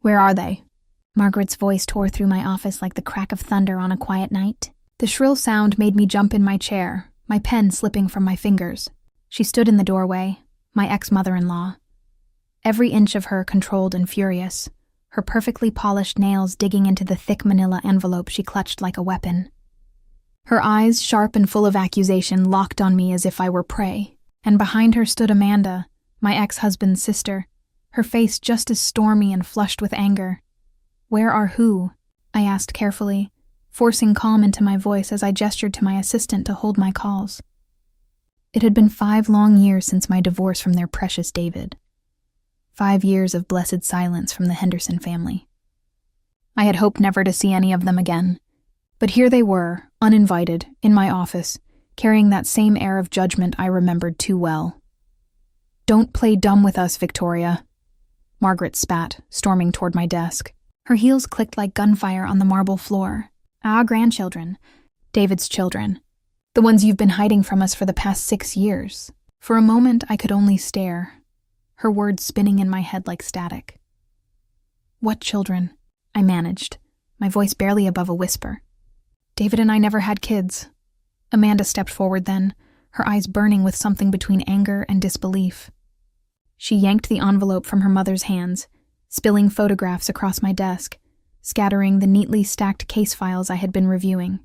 Where are they? Margaret's voice tore through my office like the crack of thunder on a quiet night. The shrill sound made me jump in my chair, my pen slipping from my fingers. She stood in the doorway, my ex-mother-in-law. Every inch of her controlled and furious, her perfectly polished nails digging into the thick manila envelope she clutched like a weapon. Her eyes, sharp and full of accusation, locked on me as if I were prey, and behind her stood Amanda, my ex-husband's sister, her face just as stormy and flushed with anger. "Where are who?" I asked carefully, forcing calm into my voice as I gestured to my assistant to hold my calls. It had been 5 long years since my divorce from their precious David. 5 years of blessed silence from the Henderson family. I had hoped never to see any of them again, but here they were, uninvited, in my office, carrying that same air of judgment I remembered too well. "Don't play dumb with us, Victoria," Margaret spat, storming toward my desk. Her heels clicked like gunfire on the marble floor. "Our grandchildren. David's children. The ones you've been hiding from us for the past 6 years." For a moment, I could only stare, her words spinning in my head like static. "What children?" I managed, my voice barely above a whisper. "David and I never had kids." Amanda stepped forward then, her eyes burning with something between anger and disbelief. She yanked the envelope from her mother's hands, spilling photographs across my desk, scattering the neatly stacked case files I had been reviewing.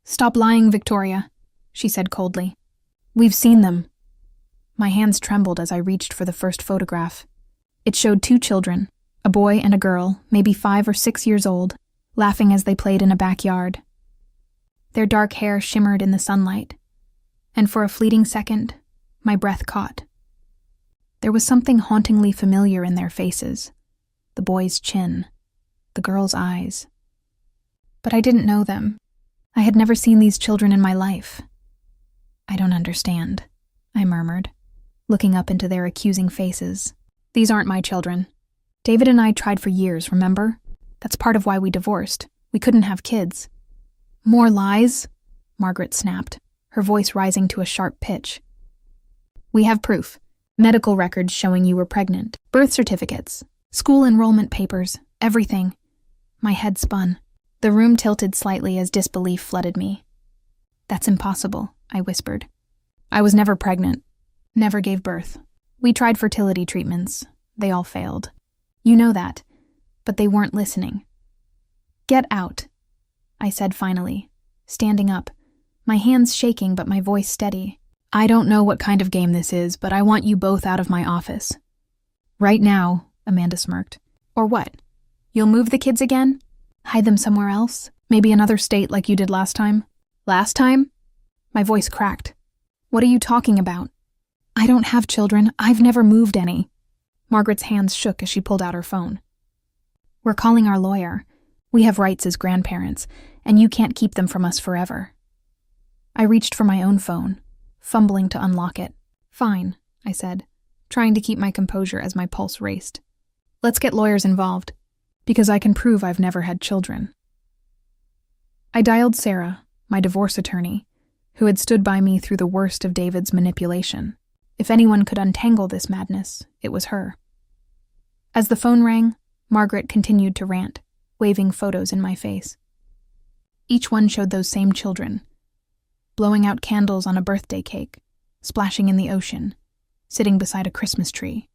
"Stop lying, Victoria," she said coldly. "We've seen them." My hands trembled as I reached for the first photograph. It showed 2 children, a boy and a girl, maybe 5 or 6 years old, laughing as they played in a backyard. Their dark hair shimmered in the sunlight, and for a fleeting second, my breath caught. There was something hauntingly familiar in their faces, the boy's chin, the girl's eyes. But I didn't know them. I had never seen these children in my life. "I don't understand," I murmured, looking up into their accusing faces. "These aren't my children. David and I tried for years, remember? That's part of why we divorced. We couldn't have kids." "More lies?" Margaret snapped, her voice rising to a sharp pitch. "We have proof. Medical records showing you were pregnant, birth certificates, school enrollment papers, everything." My head spun. The room tilted slightly as disbelief flooded me. "That's impossible," I whispered. "I was never pregnant. Never gave birth. We tried fertility treatments. They all failed. You know that. But they weren't listening." "Get out," I said finally, standing up, my hands shaking but my voice steady. "I don't know what kind of game this is, but I want you both out of my office." "Right now," Amanda smirked. "Or what? You'll move the kids again? Hide them somewhere else? Maybe another state like you did last time?" "Last time?" My voice cracked. "What are you talking about?" "I don't have children. I've never moved any." Margaret's hands shook as she pulled out her phone. "We're calling our lawyer. We have rights as grandparents, and you can't keep them from us forever." I reached for my own phone, fumbling to unlock it. "Fine," I said, trying to keep my composure as my pulse raced. "Let's get lawyers involved, because I can prove I've never had children." I dialed Sarah, my divorce attorney, who had stood by me through the worst of David's manipulation. If anyone could untangle this madness, it was her. As the phone rang, Margaret continued to rant, waving photos in my face. Each one showed those same children, blowing out candles on a birthday cake, splashing in the ocean, sitting beside a Christmas tree.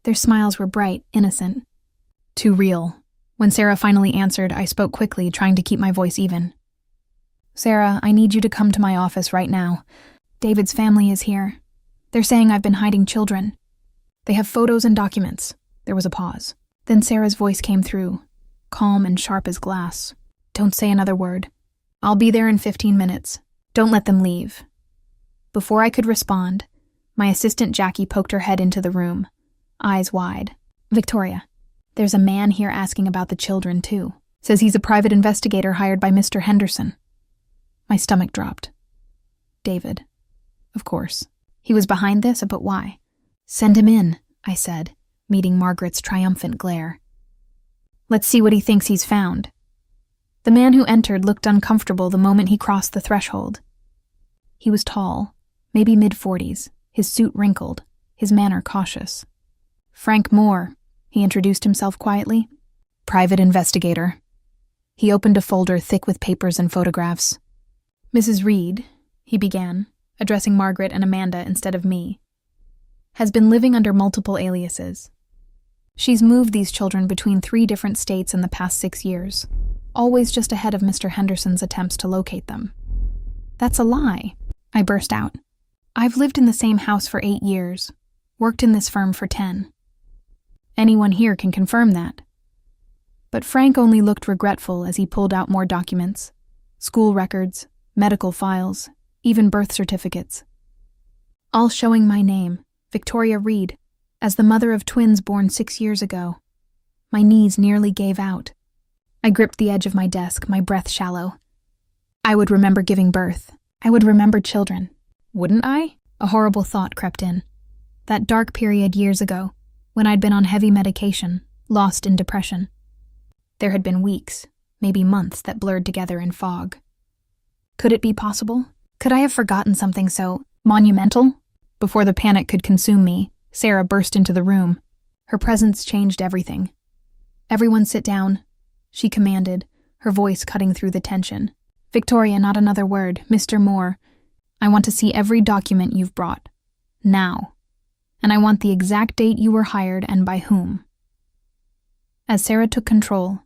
Their smiles were bright, innocent. Too real. When Sarah finally answered, I spoke quickly, trying to keep my voice even. "Sarah, I need you to come to my office right now. David's family is here. They're saying I've been hiding children. They have photos and documents." There was a pause. Then Sarah's voice came through, calm and sharp as glass. "Don't say another word. I'll be there in 15 minutes. Don't let them leave." Before I could respond, my assistant Jackie poked her head into the room, eyes wide. "Victoria, there's a man here asking about the children, too. Says he's a private investigator hired by Mr. Henderson." My stomach dropped. David. Of course. He was behind this, but why? "Send him in," I said, meeting Margaret's triumphant glare. "Let's see what he thinks he's found." The man who entered looked uncomfortable the moment he crossed the threshold. He was tall, maybe mid-40s, his suit wrinkled, his manner cautious. "Frank Moore," he introduced himself quietly. Private investigator. He opened a folder thick with papers and photographs. Mrs. Reed, he began, addressing Margaret and Amanda instead of me, has been living under multiple aliases. She's moved these children between 3 different states in the past 6 years, always just ahead of Mr. Henderson's attempts to locate them. That's a lie, I burst out. I've lived in the same house for 8 years, worked in this firm for 10. Anyone here can confirm that. But Frank only looked regretful as he pulled out more documents, school records, medical files, even birth certificates. All showing my name, Victoria Reed, as the mother of twins born 6 years ago. My knees nearly gave out. I gripped the edge of my desk, my breath shallow. I would remember giving birth. I would remember children. Wouldn't I? A horrible thought crept in. That dark period years ago, when I'd been on heavy medication, lost in depression. There had been weeks, maybe months, that blurred together in fog. Could it be possible? Could I have forgotten something so monumental? Before the panic could consume me, Sarah burst into the room. Her presence changed everything. "Everyone sit down," she commanded, her voice cutting through the tension. "Victoria, not another word. Mr. Moore, I want to see every document you've brought. Now. And I want the exact date you were hired and by whom." As Sarah took control,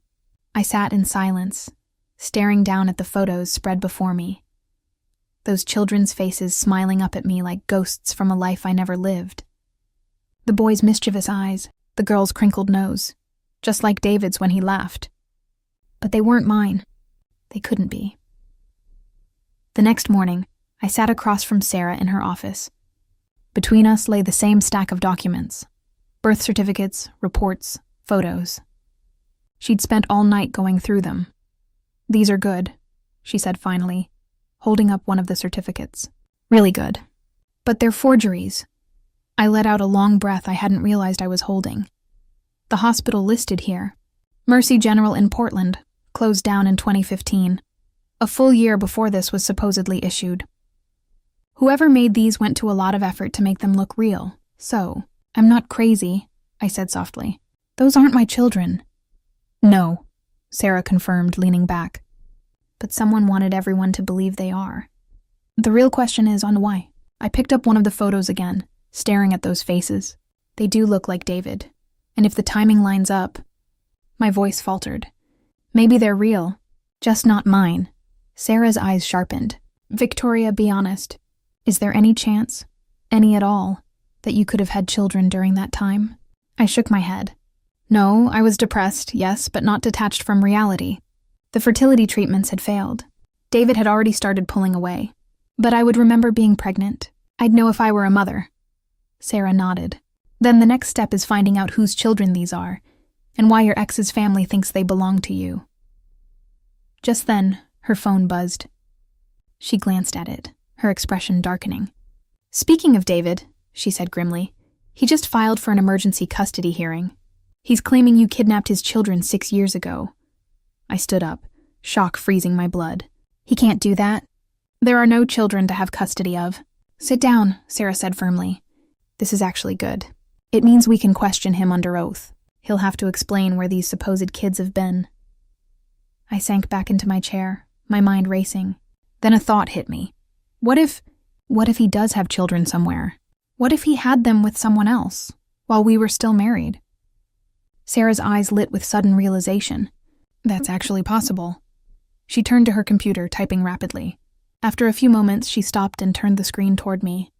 I sat in silence, staring down at the photos spread before me. Those children's faces smiling up at me like ghosts from a life I never lived. The boy's mischievous eyes, the girl's crinkled nose, just like David's when he laughed. But they weren't mine. They couldn't be. The next morning, I sat across from Sarah in her office. Between us lay the same stack of documents: birth certificates, reports, photos. She'd spent all night going through them. "These are good," she said finally, holding up one of the certificates. "Really good. But they're forgeries." I let out a long breath I hadn't realized I was holding. The hospital listed here, Mercy General in Portland, closed down in 2015. A full year before this was supposedly issued. Whoever made these went to a lot of effort to make them look real. So, I'm not crazy, I said softly. Those aren't my children. No, Sarah confirmed, leaning back. But someone wanted everyone to believe they are. The real question is on why. I picked up one of the photos again, staring at those faces. They do look like David. And if the timing lines up... My voice faltered. Maybe they're real, just not mine. Sarah's eyes sharpened. Victoria, be honest. Is there any chance, any at all, that you could have had children during that time? I shook my head. No, I was depressed, yes, but not detached from reality. The fertility treatments had failed. David had already started pulling away. But I would remember being pregnant. I'd know if I were a mother. Sarah nodded. Then the next step is finding out whose children these are, and why your ex's family thinks they belong to you. Just then, her phone buzzed. She glanced at it, her expression darkening. Speaking of David, she said grimly, he just filed for an emergency custody hearing. He's claiming you kidnapped his children 6 years ago. I stood up, shock freezing my blood. He can't do that. There are no children to have custody of. Sit down, Sarah said firmly. This is actually good. It means we can question him under oath. He'll have to explain where these supposed kids have been. I sank back into my chair, my mind racing. Then a thought hit me. What if he does have children somewhere? What if he had them with someone else, while we were still married? Sarah's eyes lit with sudden realization. That's actually possible. She turned to her computer, typing rapidly. After a few moments, she stopped and turned the screen toward me.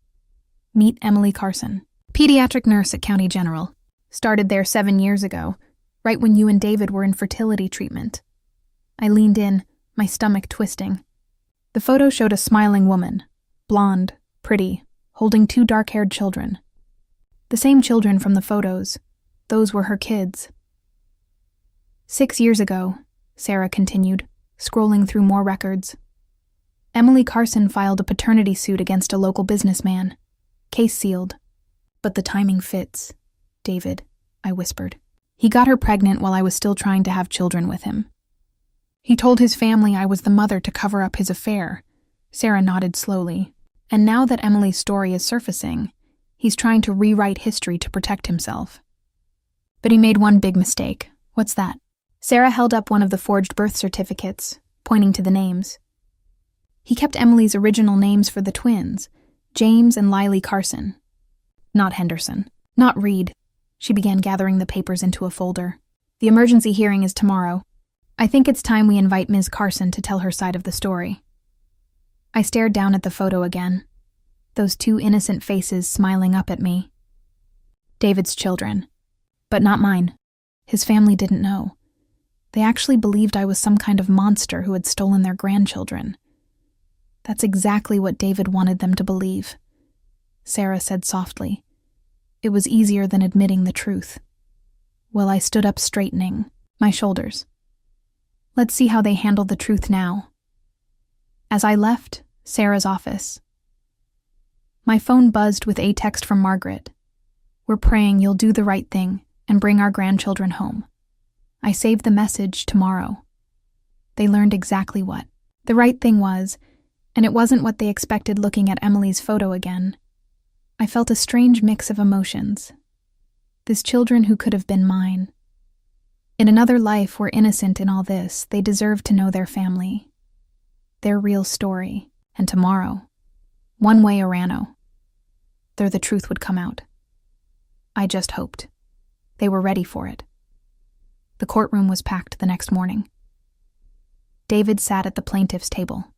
Meet Emily Carson, pediatric nurse at County General. Started there 7 years ago, right when you and David were in fertility treatment. I leaned in, my stomach twisting. The photo showed a smiling woman, blonde, pretty, holding 2 dark-haired children. The same children from the photos. Those were her kids. 6 years ago, Sarah continued, scrolling through more records. Emily Carson filed a paternity suit against a local businessman. Case sealed. But the timing fits. David, I whispered. He got her pregnant while I was still trying to have children with him. He told his family I was the mother to cover up his affair. Sarah nodded slowly. And now that Emily's story is surfacing, he's trying to rewrite history to protect himself. But he made one big mistake. What's that? Sarah held up one of the forged birth certificates, pointing to the names. He kept Emily's original names for the twins, James and Lily Carson. Not Henderson. Not Reed. She began gathering the papers into a folder. The emergency hearing is tomorrow. I think it's time we invite Ms. Carson to tell her side of the story. I stared down at the photo again. Those two innocent faces smiling up at me. David's children. But not mine. His family didn't know. They actually believed I was some kind of monster who had stolen their grandchildren. That's exactly what David wanted them to believe. Sarah said softly. It was easier than admitting the truth. Well, I stood up, straightening my shoulders. Let's see how they handle the truth now. As I left Sarah's office, my phone buzzed with a text from Margaret. We're praying you'll do the right thing and bring our grandchildren home. I saved the message tomorrow. They learned exactly what the right thing was, and it wasn't what they expected looking at Emily's photo again. I felt a strange mix of emotions. These children who could have been mine. In another life were innocent in all this. They deserved to know their family, their real story. And tomorrow, one way or another, the truth would come out. I just hoped. They were ready for it. The courtroom was packed the next morning. David sat at the plaintiff's table,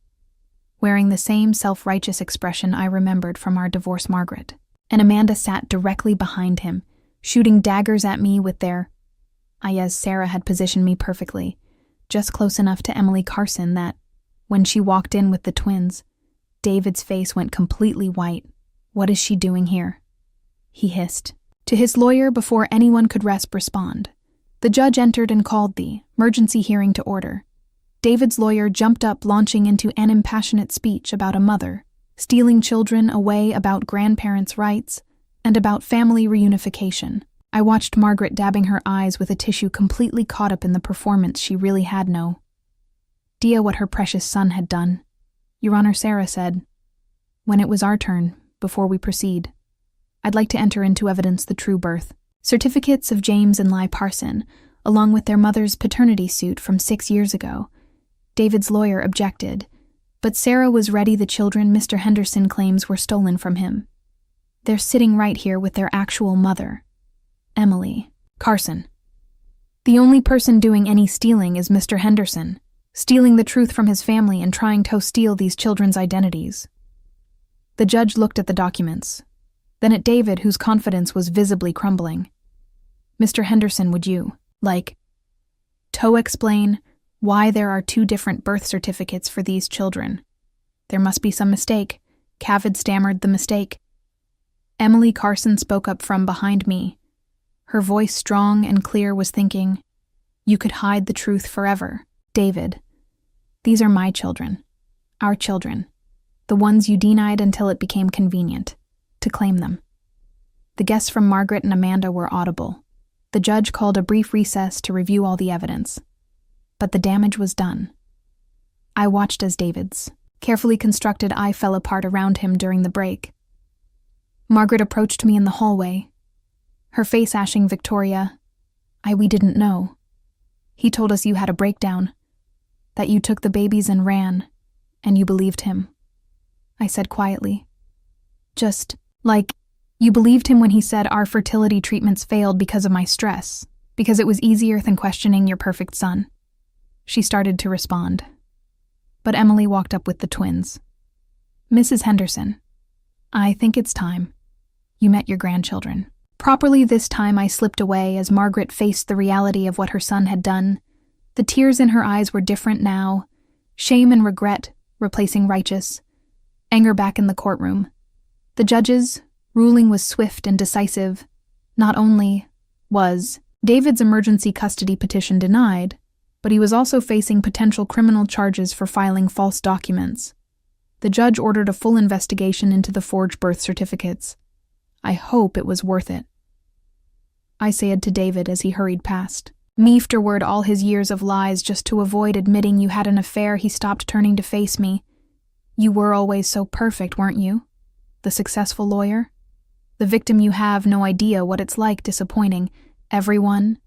wearing the same self-righteous expression I remembered from our divorced Margaret, and Amanda sat directly behind him, shooting daggers at me with their eyes. Sarah had positioned me perfectly, just close enough to Emily Carson that, when she walked in with the twins, David's face went completely white. What is she doing here? He hissed. To his lawyer before anyone could respond. The judge entered and called the emergency hearing to order. David's lawyer jumped up, launching into an impassionate speech about a mother, stealing children away, about grandparents' rights, and about family reunification. I watched Margaret dabbing her eyes with a tissue, completely caught up in the performance. She really had no idea what her precious son had done. Your Honor, Sarah said, when it was our turn, before we proceed, I'd like to enter into evidence the true birth certificates of James and Lily Carson, along with their mother's paternity suit from 6 years ago. David's lawyer objected, but Sarah was ready. The children Mr. Henderson claims were stolen from him. They're sitting right here with their actual mother, Emily Carson. The only person doing any stealing is Mr. Henderson, stealing the truth from his family and trying to steal these children's identities. The judge looked at the documents, then at David, whose confidence was visibly crumbling. Mr. Henderson, would you to explain why there are 2 different birth certificates for these children? There must be some mistake. Cavid stammered the mistake. Emily Carson spoke up from behind me. Her voice, strong and clear, was thinking, you could hide the truth forever. David, these are my children, our children, the ones you denied until it became convenient to claim them. The guests from Margaret and Amanda were audible. The judge called a brief recess to review all the evidence. But the damage was done. I watched as David's carefully constructed eye fell apart around him during the break. Margaret approached me in the hallway, her face ashing. Victoria, we didn't know. He told us you had a breakdown, that you took the babies and ran, and you believed him. I said quietly. Just like, you believed him when he said our fertility treatments failed because of my stress, because it was easier than questioning your perfect son. She started to respond, but Emily walked up with the twins. Mrs. Henderson, I think it's time you met your grandchildren properly. This time I slipped away as Margaret faced the reality of what her son had done. The tears in her eyes were different now, shame and regret replacing righteous anger. Back in the courtroom, the judge's ruling was swift and decisive. Not only was David's emergency custody petition denied, but he was also facing potential criminal charges for filing false documents. The judge ordered a full investigation into the forged birth certificates. I hope it was worth it, I said to David as he hurried past. Me afterward all his years of lies just to avoid admitting you had an affair. He stopped, turning to face me. You were always so perfect, weren't you? The successful lawyer? The victim, you have no idea what it's like, disappointing, Everyone?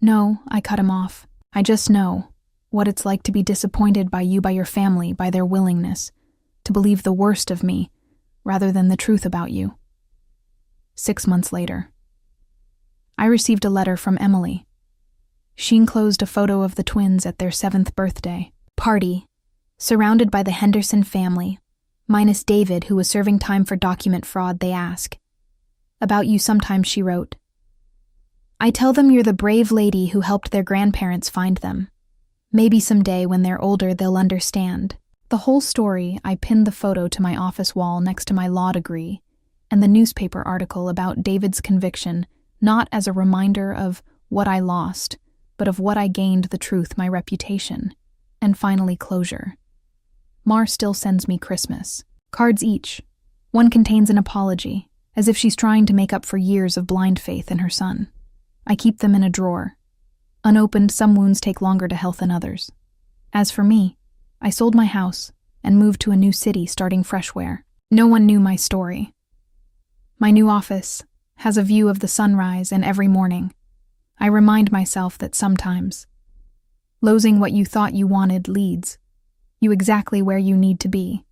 No, I cut him off. I just know what it's like to be disappointed by you, by your family, by their willingness to believe the worst of me rather than the truth about you. 6 months later. I received a letter from Emily. She enclosed a photo of the twins at their 7th birthday party, surrounded by the Henderson family, minus David, who was serving time for document fraud. They ask about you sometimes, she wrote. I tell them you're the brave lady who helped their grandparents find them. Maybe someday when they're older they'll understand. The whole story. I pinned the photo to my office wall next to my law degree and the newspaper article about David's conviction, not as a reminder of what I lost, but of what I gained: the truth, my reputation, and finally closure. Mar still sends me Christmas cards each. One contains an apology, as if she's trying to make up for years of blind faith in her son. I keep them in a drawer. Unopened, some wounds take longer to health than others. As for me, I sold my house and moved to a new city, starting fresh where no one knew my story. My new office has a view of the sunrise, and every morning I remind myself that sometimes losing what you thought you wanted leads you exactly where you need to be.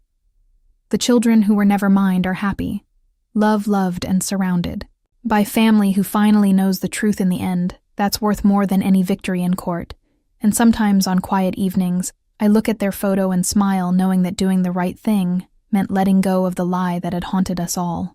The children who were never mine are happy, loved, and surrounded by family who finally knows the truth in the end. That's worth more than any victory in court. And sometimes on quiet evenings, I look at their photo and smile, knowing that doing the right thing meant letting go of the lie that had haunted us all.